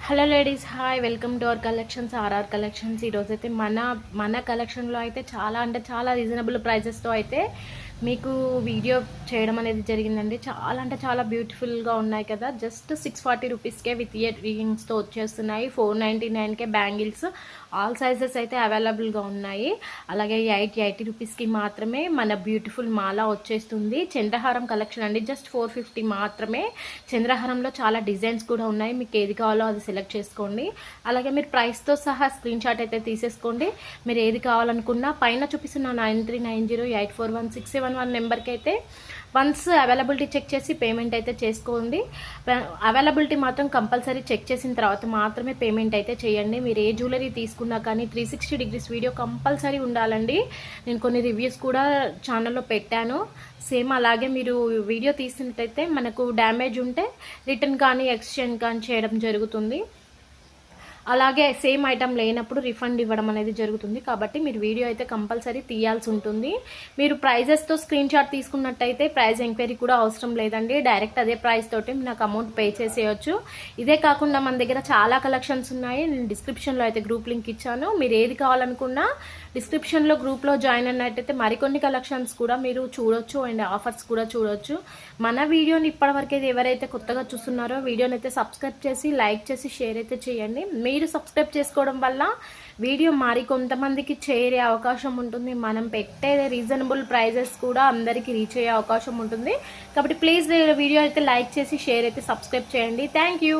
Hello ladies, hi, welcome to our collections, RR collections. ఈరోజు అయితే మన కలెక్షన్లో అయితే చాలా అంటే చాలా రీజనబుల్ ప్రైజెస్తో అయితే మీకు వీడియో చేయడం అనేది జరిగిందండి. చాలా అంటే చాలా బ్యూటిఫుల్గా ఉన్నాయి కదా. జస్ట్ 640 రూపీస్కే విత్ ఇయర్ రింగ్స్తో వచ్చేస్తున్నాయి. 499కే బ్యాంగిల్స్ ఆల్ సైజెస్ అయితే అవైలబుల్గా ఉన్నాయి. అలాగే 80 రూపీస్కి మాత్రమే మన బ్యూటిఫుల్ మాల వచ్చేస్తుంది. చంద్రహారం కలెక్షన్ అండి, జస్ట్ 450 మాత్రమే. చంద్రహారంలో చాలా డిజైన్స్ కూడా ఉన్నాయి, మీకు ఏది కావాలో అది సెలెక్ట్ చేసుకోండి. అలాగే మీరు ప్రైస్తో సహా స్క్రీన్ షాట్ అయితే తీసేసుకోండి. మీరు ఏది కావాలనుకున్నా పైన చూపిస్తున్న 9390841671 నెంబర్కి అయితే వన్స్ అవైలబిలిటీ చెక్ చేసి పేమెంట్ అయితే చేసుకోండి. అవైలబిలిటీ మాత్రం కంపల్సరీ చెక్ చేసిన తర్వాత మాత్రమే పేమెంట్ అయితే చేయండి. మీరు ఏ జ్యువెలరీ తీసుకున్నా కానీ 360 డిగ్రీస్ వీడియో కంపల్సరీ ఉండాలండి. నేను కొన్ని రివ్యూస్ కూడా ఛానల్లో పెట్టాను. సేమ్ అలాగే మీరు వీడియో తీసినట్టయితే మనకు డ్యామేజ్ ఉంటే రిటర్న్ కానీ ఎక్స్చేంజ్ కానీ చేయడం జరుగుతుంది. అలాగే సేమ్ ఐటమ్ లేనప్పుడు రిఫండ్ ఇవ్వడం అనేది జరుగుతుంది. కాబట్టి మీరు వీడియో అయితే కంపల్సరీ తీయాల్సి ఉంటుంది. మీరు ప్రైజెస్తో స్క్రీన్ షాట్ తీసుకున్నట్టయితే ప్రైస్ ఎంక్వైరీ కూడా అవసరం లేదండి. డైరెక్ట్ అదే ప్రైస్ తోటి నాకు అమౌంట్ పే చేసేయచ్చు. ఇదే కాకుండా మన దగ్గర చాలా కలెక్షన్స్ ఉన్నాయి. నేను డిస్క్రిప్షన్లో అయితే గ్రూప్ లింక్ ఇచ్చాను. మీరు ఏది కావాలనుకున్నా డిస్క్రిప్షన్లో గ్రూప్లో జాయిన్ అయినట్టయితే మరికొన్ని కలెక్షన్స్ కూడా మీరు చూడొచ్చు అండ్ ఆఫర్స్ కూడా చూడొచ్చు. మన వీడియోని ఇప్పటివరకు ఎవరైతే కొత్తగా చూస్తున్నారో వీడియోని అయితే సబ్స్క్రైబ్ చేసి లైక్ చేసి షేర్ అయితే చేయండి. మీరు సబ్స్క్రైబ్ చేసుకోవడం వల్ల వీడియో మరి కొంతమందికి చేరే అవకాశం ఉంటుంది. మనం పెట్టే రీజనబుల్ ప్రైజెస్ కూడా అందరికీ రీచ్ అయ్యే అవకాశం ఉంటుంది. కాబట్టి ప్లీజ్ వీడియో అయితే లైక్ చేసి షేర్ అయితే సబ్స్క్రైబ్ చేయండి. Thank you.